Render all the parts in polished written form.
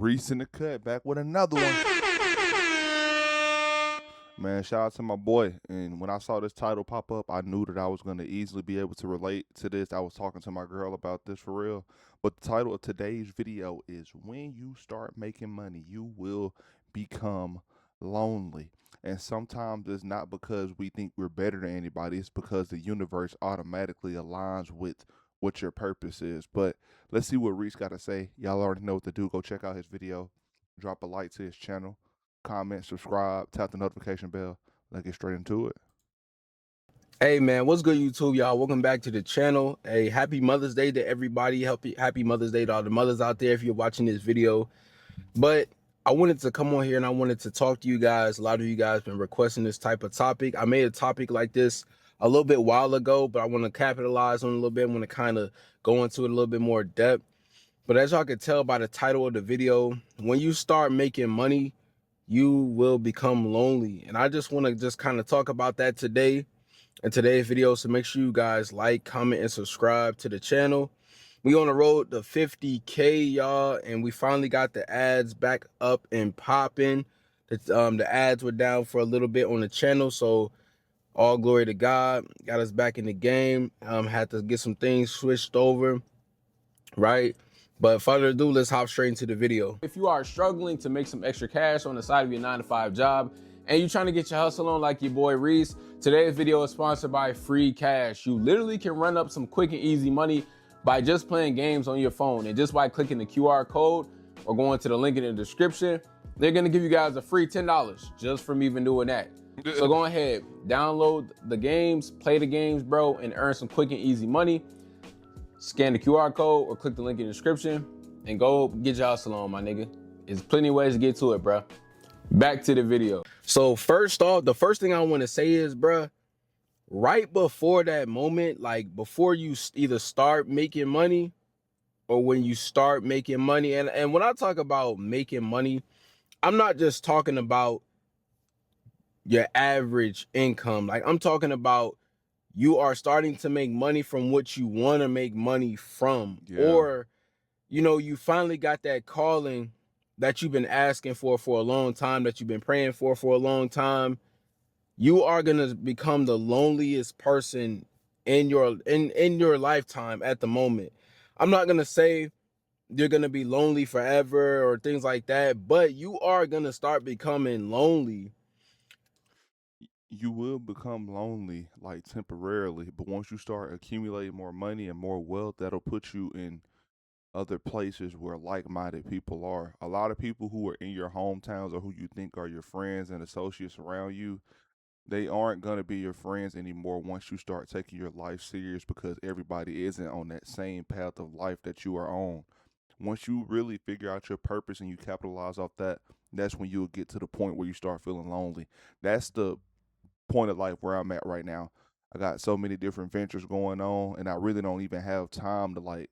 Reese in the cut, back with another one. Man, shout out to my boy. And when I saw this title pop up, I knew that I was going to easily be able to relate to this. I was talking to my girl about this for real. But the title of today's video is When You Start Making Money, You Will Become Lonely. And sometimes it's not because we think we're better than anybody, it's because the universe automatically aligns with what your purpose is. But let's see what Reese got to say. Y'all already know what to do. Go check out his video, drop a like to his channel, comment, subscribe, tap the notification bell. Let's get straight into it. Hey man, what's good YouTube, y'all? Welcome back to the channel. Hey, happy Mother's Day to everybody. Happy Mother's Day to all the mothers out there if you're watching this video. But I wanted to come on here and I wanted to talk to you guys. A lot of you guys been requesting this type of topic. I made a topic like this a little bit while ago, but I want to capitalize on it a little bit. I want to kind of go into it a little bit more depth. But as y'all can tell by the title of the video, when you start making money, you will become lonely. And I just want to just kind of talk about that today in today's video. So make sure you guys like, comment, and subscribe to the channel. We on the road to 50K, y'all, and we finally got the ads back up and popping. The ads were down for a little bit on the channel, so all glory to God. Got us back in the game. Had to get some things switched over, right? But further ado, let's hop straight into the video. If you are struggling to make some extra cash on the side of your 9-to-5 job and you're trying to get your hustle on like your boy Reese, today's video is sponsored by Free Cash. You literally can run up some quick and easy money by just playing games on your phone, and just by clicking the QR code or going to the link in the description, they're gonna give you guys a free $10 just from even doing that. So go ahead, download the games, play the games, bro, and earn some quick and easy money. Scan the QR code or click the link in the description and go get your hustle on, my nigga. There's plenty of ways to get to it, bro. Back to the video. So first off, the first thing I want to say is, bro, right before that moment, like before you either start making money or when you start making money, and when I talk about making money, I'm not just talking about your average income. Like, I'm talking about you are starting to make money from what you want to make money from. Or, you know, you finally got that calling that you've been asking for a long time, that you've been praying for a long time. You are going to become the loneliest person in your lifetime at the moment. I'm not going to say you're going to be lonely forever or things like that, but you are going to start becoming lonely. You will become lonely, like temporarily, but once you start accumulating more money and more wealth, that'll put you in other places where like-minded people are. A lot of people who are in your hometowns or who you think are your friends and associates around you, they aren't going to be your friends anymore once you start taking your life serious, because everybody isn't on that same path of life that you are on. Once you really figure out your purpose and you capitalize off that, that's when you'll get to the point where you start feeling lonely. That's the point of life where I'm at right now. I got so many different ventures going on, and I really don't even have time to like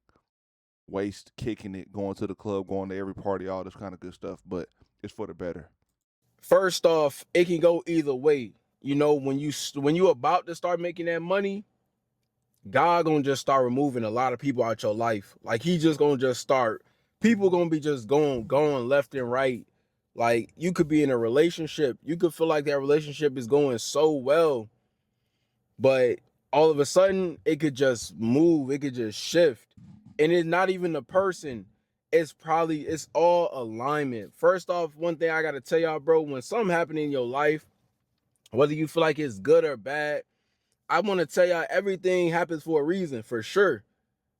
waste kicking it, going to the club, going to every party, all this kind of good stuff. But it's for the better. First off, it can go either way. You know, when you about to start making that money, God gonna just start removing a lot of people out your life. Like, he just gonna just start, people gonna be just going left and right. Like, you could be in a relationship, you could feel like that relationship is going so well, but all of a sudden it could just move, it could just shift. And it's not even the person, it's all alignment. First off, one thing I gotta tell y'all, bro, when something happens in your life, whether you feel like it's good or bad, I want to tell y'all, everything happens for a reason, for sure.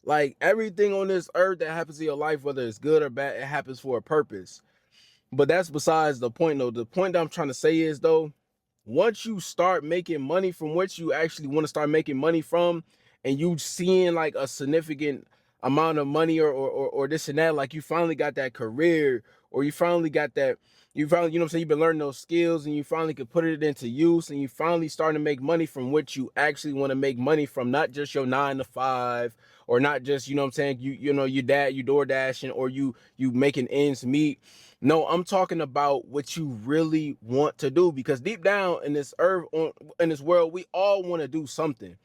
Like, everything on this earth that happens in your life, whether it's good or bad, it happens for a purpose. But that's besides the point, though. The point that I'm trying to say is, though, once you start making money from what you actually want to start making money from, and you seeing like a significant amount of money or this and that, like you finally got that career, or you finally got that, you finally, you know what I'm saying, you've been learning those skills and you finally could put it into use, and you finally starting to make money from what you actually want to make money from, not just your 9-to-5, or not just, you know what I'm saying, you know, you door dashing, or you making ends meet. No, I'm talking about what you really want to do, because deep down in this earth, in this world, we all want to do something.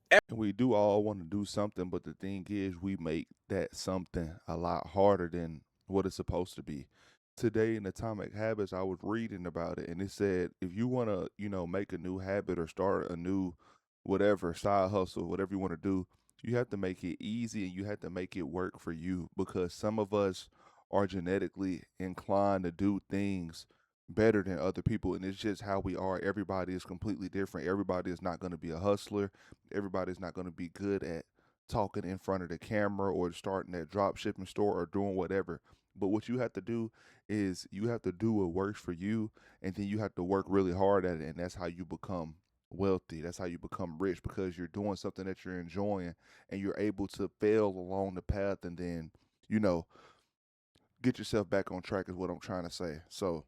And we do all want to do something, but the thing is, we make that something a lot harder than what it's supposed to be. Today in Atomic Habits, I was reading about it, and it said if you want to, make a new habit or start a new whatever side hustle, whatever you want to do, you have to make it easy and you have to make it work for you because some of us are genetically inclined to do things better than other people, and it's just how we are. Everybody is completely different. Everybody is not going to be a hustler. Everybody is not going to be good at talking in front of the camera or starting that drop shipping store or doing whatever. But what you have to do is you have to do what works for you, and then you have to work really hard at it, and that's how you become wealthy. That's how you become rich because you're doing something that you're enjoying, and you're able to fail along the path, and then you know get yourself back on track. Is what I'm trying to say. So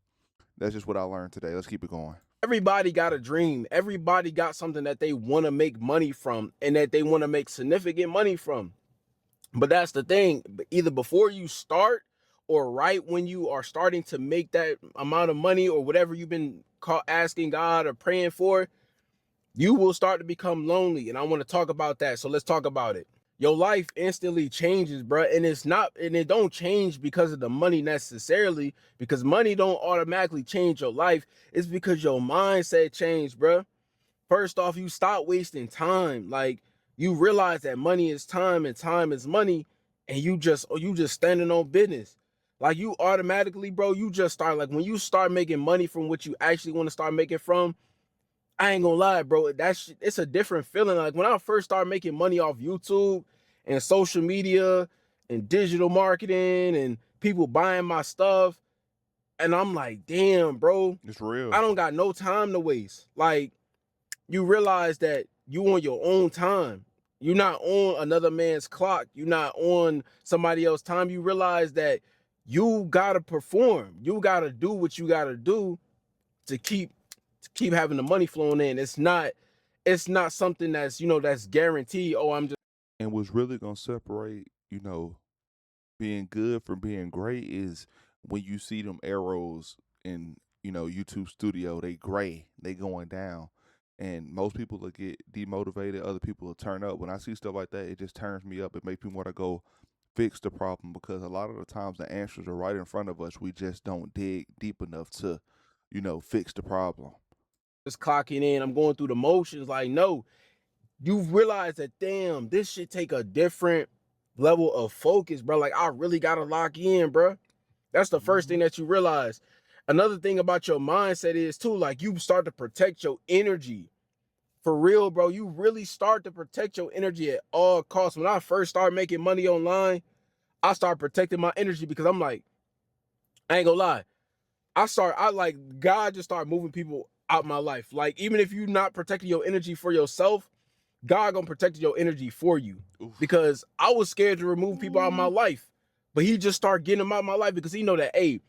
that's just what I learned today. Let's keep it going. Everybody got a dream. Everybody got something that they want to make money from and that they want to make significant money from. But that's the thing. Either before you start or right when you are starting to make that amount of money or whatever you've been asking God or praying for, you will start to become lonely. And I want to talk about that. So let's talk about it. Your life instantly changes, bro. And it don't change because of the money necessarily, because money don't automatically change your life. It's because your mindset changed, bro. First off, you stop wasting time. Like, you realize that money is time and time is money, and you just standing on business. Like, you automatically, bro, you just start, like, when you start making money from what you actually want to start making from, I ain't gonna lie, bro. It's a different feeling. Like, when I first started making money off YouTube and social media and digital marketing and people buying my stuff, and I'm like, damn, bro, It's real. I don't got no time to waste. Like, you realize that you on your own time. You're not on another man's clock. You're not on somebody else's time. You realize that you gotta perform. You gotta do what you gotta do to keep having the money flowing in. It's not something that's guaranteed. Oh, I'm just And what's really gonna separate, being good from being great is when you see them arrows in, YouTube studio, they gray, they going down. And most people will get demotivated, other people will turn up. When I see stuff like that, it just turns me up. It makes me want to go fix the problem because a lot of the times the answers are right in front of us. We just don't dig deep enough to, fix the problem. clocking in. I'm going through the motions. Like, no, you realize that, damn, this should take a different level of focus, bro. Like, I really gotta lock in, bro. That's the first thing Hmm. that you realize. Another thing about your mindset is too, like, you start to protect your energy. For real, bro. You really start to protect your energy at all costs. When I first started making money online, I started protecting my energy because I'm like, I ain't gonna lie. I like, God just started moving people out my life. Like, even if you're not protecting your energy for yourself, God gonna protect your energy for you. Oof. Because I was scared to remove people out of my Ooh. life. But he just started getting them out of my life because he know that, hey,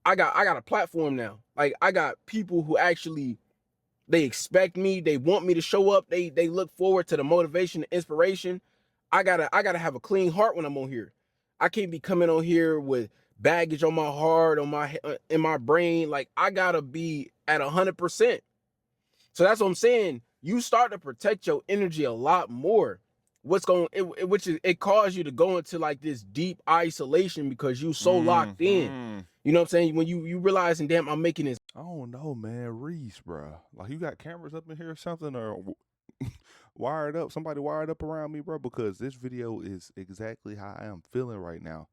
I got a platform now. Like, I got people who actually, they expect me, they want me to show up, they look forward to the motivation, the inspiration. I gotta have a clean heart when I'm on here. I can't be coming on here with baggage on my heart, on my in my brain. Like, I gotta be at 100%. So that's what I'm saying. You start to protect your energy a lot more. Which is, it caused you to go into like this deep isolation because you so locked in. Hmm. You know what I'm saying? When you realizing, damn, I'm making this. I don't know, man. Reese, bro. Like, you got cameras up in here or something, or wired up? Somebody wired up around me, bro? Because this video is exactly how I am feeling right now.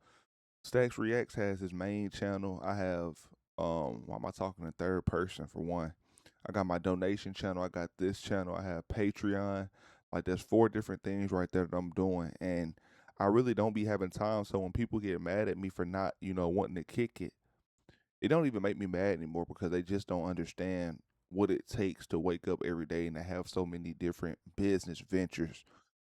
Stacks Reacts has his main channel. I have, why am I talking in third person for one? I got my donation channel. I got this channel. I have Patreon. Like, there's 4 different things right there that I'm doing, and I really don't be having time. So when people get mad at me for not, wanting to kick it don't even make me mad anymore because they just don't understand what it takes to wake up every day and to have so many different business ventures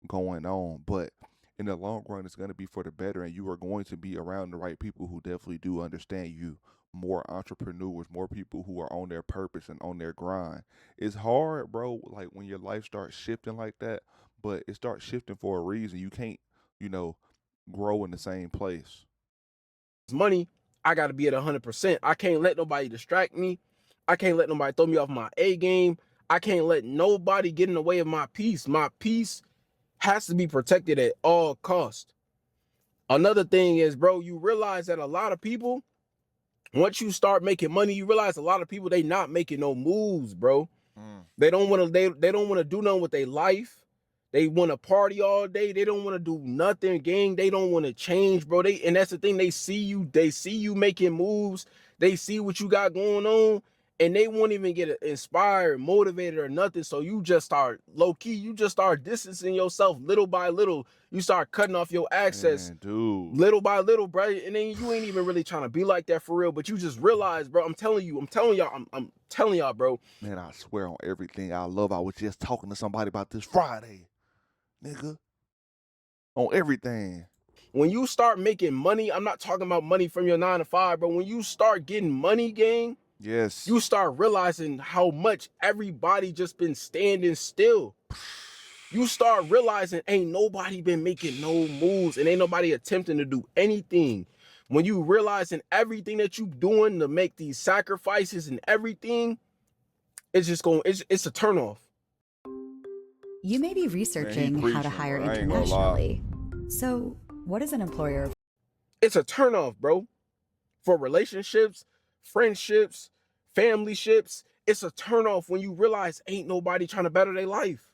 going on. But in the long run, it's going to be for the better, and you are going to be around the right people who definitely do understand you. More entrepreneurs, more people who are on their purpose and on their grind. It's hard, bro, like when your life starts shifting like that, but it starts shifting for a reason. You can't, you know, grow in the same place. Money, I got to be at 100%. I can't let nobody distract me. I can't let nobody throw me off my A game. I can't let nobody get in the way of my peace. My peace has to be protected at all costs. Another thing is, bro, you realize that a lot of people, once you start making money, you realize a lot of people, they not making no moves, bro. Mm. They don't want to they don't want to do nothing with their life. They want to party all day. They don't want to do nothing, gang. They don't want to change, bro. And that's the thing. They see you making moves. They see what you got going on, and they won't even get inspired, motivated, or nothing. So you just start low key. You just start distancing yourself little by little. You start cutting off your access Man, dude. little by little, bro. And then you ain't even really trying to be like that for real. But you just realize, bro. I'm telling y'all, I'm telling y'all, bro. Man, I swear on everything I love. I was just talking to somebody about this Friday, nigga. On everything. When you start making money, I'm not talking about money from your 9 to 5, but when you start getting money, gang, Yes. you start realizing how much everybody just been standing still. You start realizing ain't nobody been making no moves and ain't nobody attempting to do anything. When you realizing everything that you doing to make these sacrifices and everything, it's just going, it's a turnoff. You may be Man, he researching how to preaching, hire bro. I ain't gonna lie. internationally. So, what is an employer? It's a turnoff, bro. For relationships, friendships, family ships, it's a turnoff when you realize ain't nobody trying to better their life.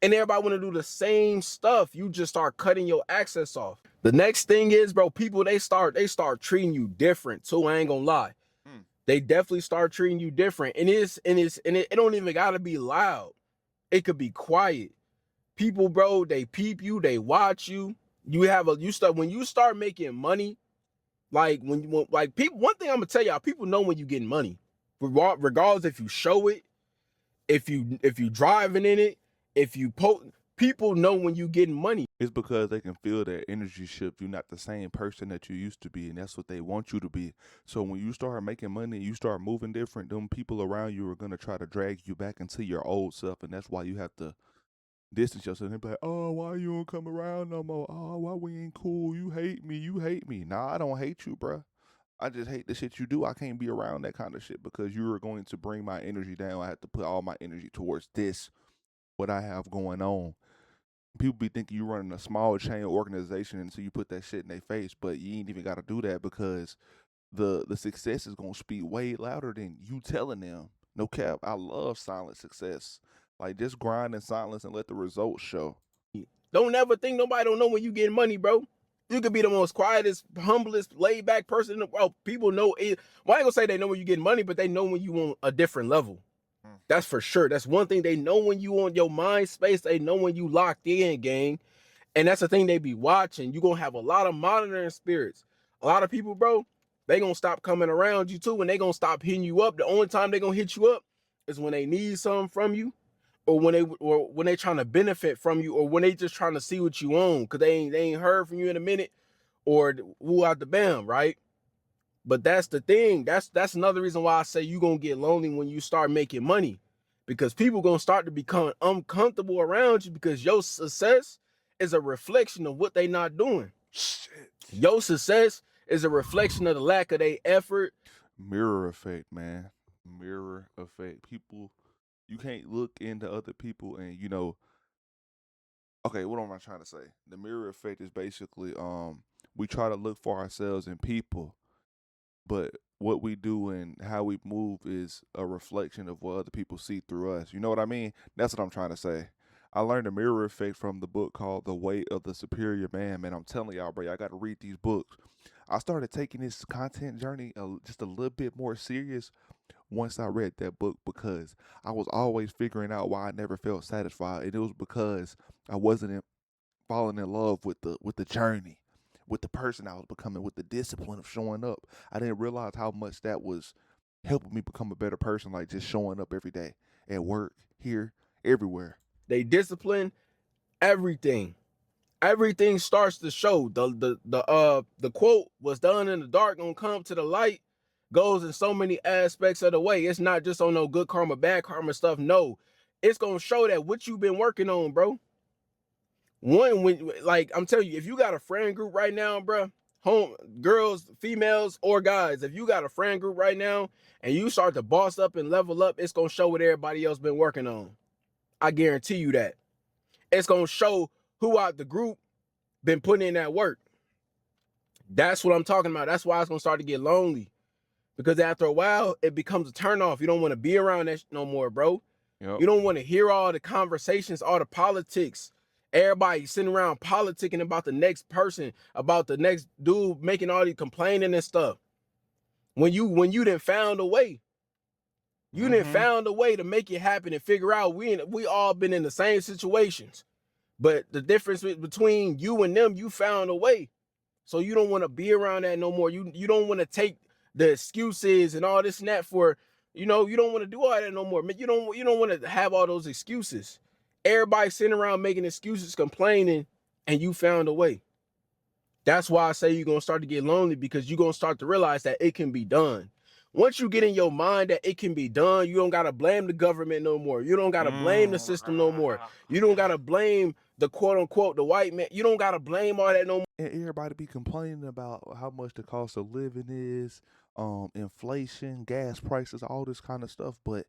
And everybody want to do the same stuff. You just start cutting your access off. The next thing is, bro, people they start treating you different too. I ain't gonna lie. They definitely start treating you different. And it don't even gotta be loud. It could be quiet. People, bro, they peep you, they watch you. When you start making money, like like people, one thing I'm gonna tell y'all, people know when you getting money, regardless if you show it, if you driving in it, if you people know when you getting money. It's because they can feel that energy shift. You're not the same person that you used to be, and that's what they want you to be. So when you start making money, you start moving different, them people around you are gonna try to drag you back into your old self, and that's why you have to distance yourself and be like, oh, why you don't come around no more? Oh, why we ain't cool? You hate me. You hate me. Nah, I don't hate you, bruh. I just hate the shit you do. I can't be around that kind of shit because you are going to bring my energy down. I have to put all my energy towards this, what I have going on. People be thinking you running a small chain organization until you put that shit in their face, but you ain't even got to do that because the success is gonna speak way louder than you telling them. No cap. I love silent success. Like just grind in silence and let the results show. Don't ever think nobody don't know when you getting money, bro. You could be the most quietest, humblest, laid back person in the world. People know it. Well, I ain't gonna say they know when you getting money, but they know when you on a different level. That's for sure. That's one thing. They know when you on your mind space. They know when you locked in, gang. And that's the thing they be watching. You gonna have a lot of monitoring spirits. A lot of people, bro, they gonna stop coming around you too, and they gonna stop hitting you up. The only time they gonna hit you up is when they need something from you, or when they trying to benefit from you, or when they just trying to see what you own, because they ain't heard from you in a minute, or woo out the bam, right? But that's the thing. That's another reason why I say you gonna get lonely when you start making money, because people gonna start to become uncomfortable around you because your success is a reflection of what they not doing. Shit. Your success is a reflection of the lack of their effort. Mirror effect, man. Mirror effect. People, you can't look into other people and okay, what am I trying to say? The mirror effect is basically we try to look for ourselves in people, but what we do and how we move is a reflection of what other people see through us. You know what I mean? That's what I'm trying to say. I learned the mirror effect from the book called The Weight of the Superior Man. Man, I'm telling y'all, bro, I got to read these books. I started taking this content journey just a little bit more serious once I read that book because I was always figuring out why I never felt satisfied, and it was because I wasn't falling in love with the journey, with the person I was becoming, with the discipline of showing up. I didn't realize how much that was helping me become a better person, like just showing up every day at work, here, everywhere. They discipline everything. Everything starts to show. The quote, "Was done in the dark gonna come to the light," goes in so many aspects of the way. It's not just on no good karma, bad karma stuff. No, it's gonna show that what you've been working on, bro. When like I'm telling you, if you got a friend group right now, bro, home girls, females, or guys, if you got a friend group right now and you start to boss up and level up, it's gonna show what everybody else been working on. I guarantee you that. It's gonna show who out the group been putting in that work. That's what I'm talking about. That's why it's gonna start to get lonely. Because after a while, it becomes a turnoff. You don't want to be around that no more, bro. Yep. You don't want to hear all the conversations, all the politics. Everybody sitting around politicking about the next person, about the next dude making all these complaining and stuff. When you didn't found a way, you didn't found a way to make it happen and figure out we all been in the same situations. But the difference between you and them, you found a way. So you don't want to be around that no more. You don't want to take the excuses and all this and that for, you don't want to do all that no more. You don't want to have all those excuses. Everybody sitting around making excuses, complaining, and you found a way. That's why I say you're gonna start to get lonely, because you're gonna start to realize that it can be done. Once you get in your mind that it can be done, you don't gotta blame the government no more. You don't gotta blame the system no more. You don't gotta blame the quote unquote the white man. You don't gotta blame all that no more. And everybody be complaining about how much the cost of living is, inflation, gas prices, all this kind of stuff. But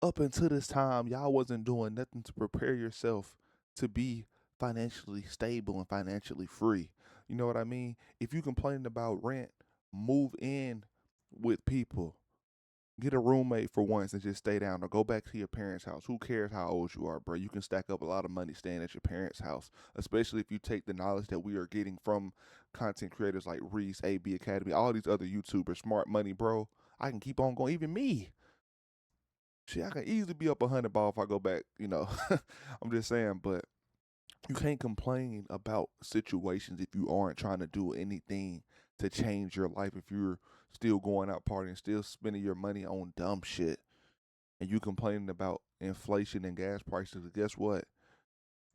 up until this time, y'all wasn't doing nothing to prepare yourself to be financially stable and financially free. You know what I mean? If you complaining about rent, move in with people. Get a roommate for once and just stay down, or go back to your parents' house. Who cares how old you are, bro? You can stack up a lot of money staying at your parents' house, especially if you take the knowledge that we are getting from content creators like Reese, AB Academy, all these other YouTubers, Smart Money, bro. I can keep on going. Even me. Shit, I can easily be up $100 if I go back, I'm just saying, but you can't complain about situations if you aren't trying to do anything to change your life. If you're still going out partying, still spending your money on dumb shit, and you complaining about inflation and gas prices, guess what?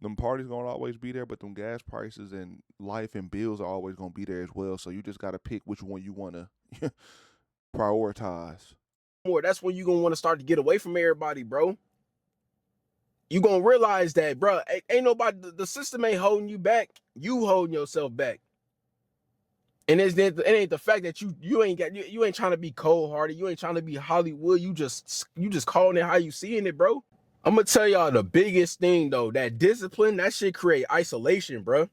Them parties gonna always be there, but them gas prices and life and bills are always gonna be there as well. So you just gotta pick which one you wanna prioritize. That's when you're gonna want to start to get away from everybody, bro. You're gonna realize that, bro, ain't nobody, the system ain't holding you back. You holding yourself back. And it ain't the fact that you ain't trying to be cold hearted. You ain't trying to be Hollywood. You just calling it how you seeing it, bro. I'm gonna tell y'all the biggest thing though, that discipline, that shit create isolation, bro.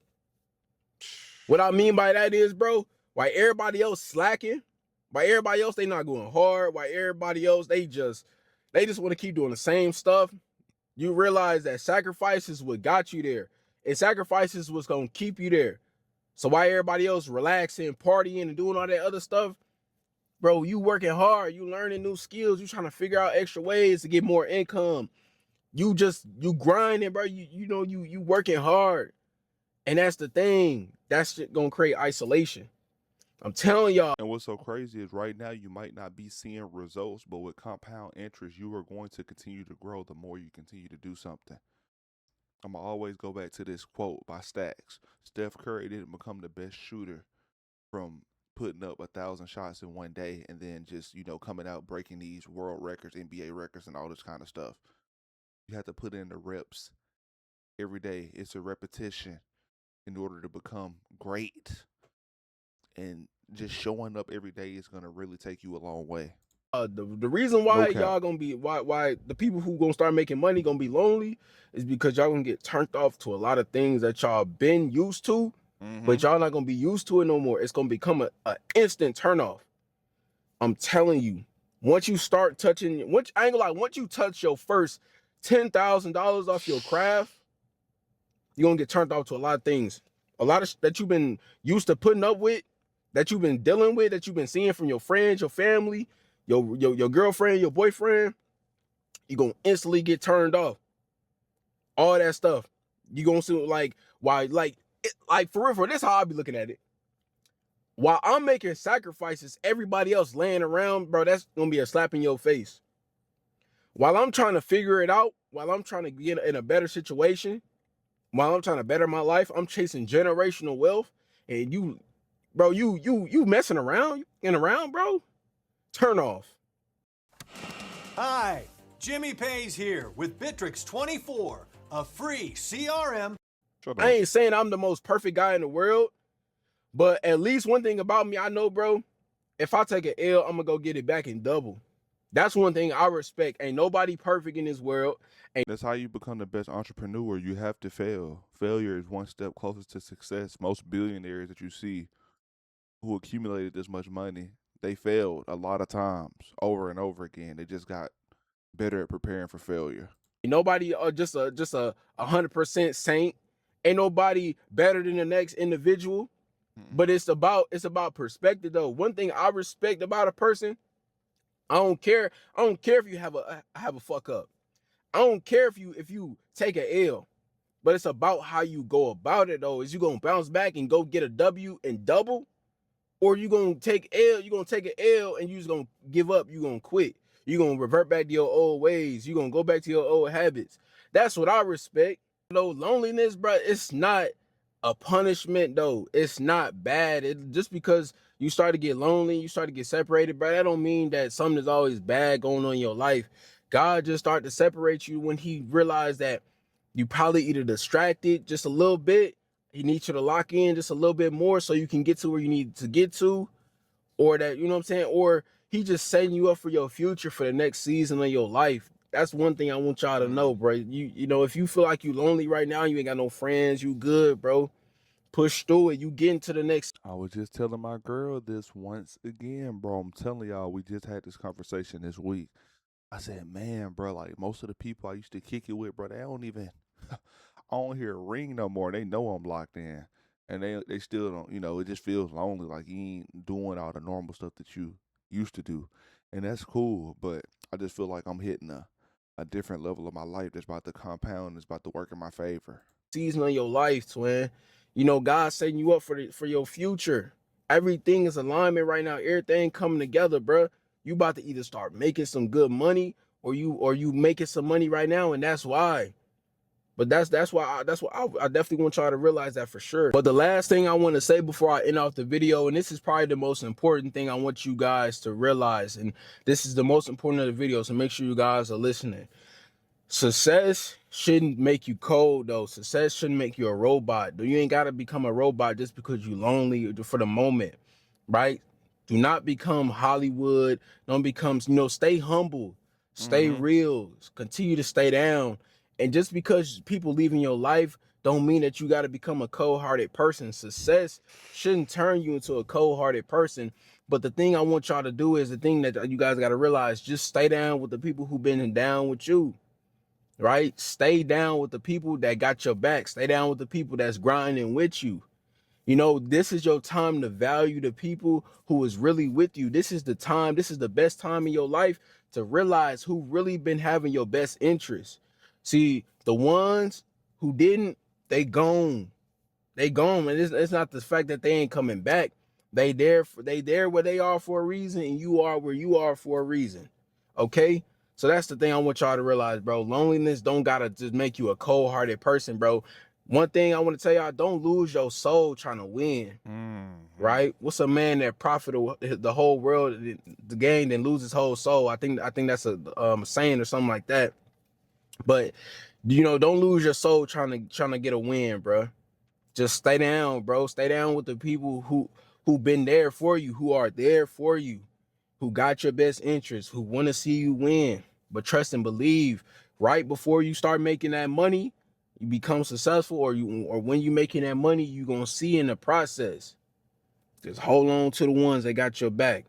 What I mean by that is, bro, why everybody else slacking, why everybody else they not going hard, why everybody else they just want to keep doing the same stuff. You realize that sacrifice is what got you there, and sacrifices was gonna keep you there. So why everybody else relaxing, partying, and doing all that other stuff, bro? You working hard, you learning new skills, you trying to figure out extra ways to get more income. You grinding, bro. You working hard, and that's the thing. That's shit gonna create isolation. I'm telling y'all. And what's so crazy is right now you might not be seeing results, but with compound interest, you are going to continue to grow the more you continue to do something. I'm going to always go back to this quote by Stacks. Steph Curry didn't become the best shooter from putting up 1,000 shots in one day and then just, coming out breaking these world records, NBA records, and all this kind of stuff. You have to put in the reps every day. It's a repetition in order to become great. And just showing up every day is going to really take you a long way. The reason why y'all gonna be why the people who gonna start making money gonna be lonely is because y'all gonna get turned off to a lot of things that y'all been used to, but y'all not gonna be used to it no more. It's gonna become a instant turn off. I'm telling you, once you start touching, I ain't gonna lie, once you touch your first $10,000 off your craft, you're gonna get turned off to a lot of things. A lot of that you've been used to putting up with, that you've been dealing with, that you've been seeing from your friends, your family, your girlfriend, your boyfriend, you're gonna instantly get turned off. All that stuff. You gonna see for real, this is how I be looking at it. While I'm making sacrifices, everybody else laying around, bro, that's gonna be a slap in your face. While I'm trying to figure it out, while I'm trying to get in a better situation, while I'm trying to better my life, I'm chasing generational wealth, and you messing around, bro. Turn off. Hi, Jimmy Pays here with Bitrix 24, a free CRM. I ain't saying I'm the most perfect guy in the world, but at least one thing about me, I know, bro, if I take an L, I'm gonna go get it back in double. That's one thing I respect. Ain't nobody perfect in this world. That's how you become the best entrepreneur. You have to fail. Failure is one step closer to success. Most billionaires that you see who accumulated this much money, they failed a lot of times over and over again. They just got better at preparing for failure. Nobody just a 100% saint. Ain't nobody better than the next individual. But it's about perspective though. One thing I respect about a person, I don't care. I don't care if you have a fuck up. I don't care if you take an L. But it's about how you go about it though. Is you gonna bounce back and go get a W and double? Or you gonna take L, you gonna take an L and you just gonna give up, you gonna quit. You gonna revert back to your old ways. You gonna go back to your old habits. That's what I respect. Though loneliness, bro, it's not a punishment though. It's not bad. Just because you start to get lonely, you start to get separated, bro, that don't mean that something is always bad going on in your life. God just started to separate you when he realized that you probably either distracted just a little bit. He needs you to lock in just a little bit more so you can get to where you need to get to, or that, you know what I'm saying? Or he just setting you up for your future for the next season of your life. That's one thing I want y'all to know, bro. You know, if you feel like you lonely right now, you ain't got no friends, you good, bro. Push through it. You get into the next. I was just telling my girl this once again, bro. I'm telling y'all, we just had this conversation this week. I said, man, bro, like most of the people I used to kick it with, bro, they don't even, I don't hear a ring no more. They know I'm locked in, and they still don't. You know, it just feels lonely, like you ain't doing all the normal stuff that you used to do, and that's cool. But I just feel like I'm hitting a different level of my life that's about to compound, that's about to work in my favor. Season of your life, twin. You know, God's setting you up for your future. Everything is alignment right now. Everything coming together, bro. You about to either start making some good money, or you making some money right now, and that's why. But that's why I definitely want y'all to realize that for sure. But the last thing I want to say before I end off the video, and this is probably the most important thing I want you guys to realize, and this is the most important of the video, so make sure you guys are listening. Success shouldn't make you cold though. Success shouldn't make you a robot. You ain't gotta become a robot just because you lonely for the moment, right? Do not become Hollywood. Don't become, stay humble, stay Mm-hmm. real, continue to stay down. And just because people leave in your life don't mean that you gotta become a cold-hearted person. Success shouldn't turn you into a cold-hearted person. But the thing I want y'all to do is the thing that you guys gotta realize, just stay down with the people who've been down with you, right? Stay down with the people that got your back. Stay down with the people that's grinding with you. You know, this is your time to value the people who is really with you. This is the time, this is the best time in your life to realize who really been having your best interest. See, the ones who didn't, they gone. They gone, and it's not the fact that they ain't coming back. They there where they are for a reason, and you are where you are for a reason. Okay? So that's the thing I want y'all to realize, bro. Loneliness don't gotta just make you a cold-hearted person, bro. One thing I want to tell y'all, don't lose your soul trying to win. Mm-hmm. Right? What's a man that profited the whole world, the game, then lose his whole soul? I think that's a saying or something like that. But don't lose your soul trying to get a win, bro. Just stay down, bro. Stay down with the people who been there for you, who are there for you, who got your best interest, who want to see you win. But trust and believe, right before you start making that money, you become successful, or when you making that money, you gonna see in the process. Just hold on to the ones that got your back.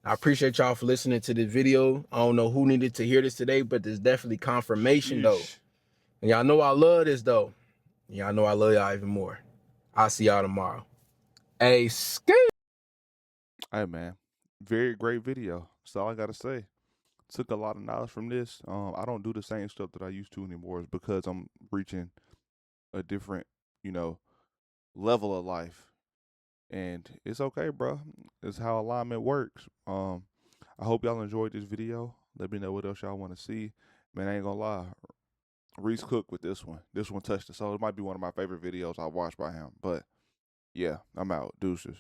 I appreciate y'all for listening to this video. I don't know who needed to hear this today, but there's definitely confirmation though. Sheesh. And y'all know I love this though. Y'all know I love y'all even more. I'll see y'all tomorrow. Hey, skate. Hey man, very great video. That's all I gotta say. Took a lot of knowledge from this. I don't do the same stuff that I used to anymore. It's because I'm reaching a different, you know, level of life, and it's okay, bro. It's how alignment works. I hope y'all enjoyed this video. Let me know what else y'all want to see. Man, I ain't gonna lie. Reese Cook with this one. This one touched the soul. It might be one of my favorite videos I watched by him. But yeah, I'm out. Deuces.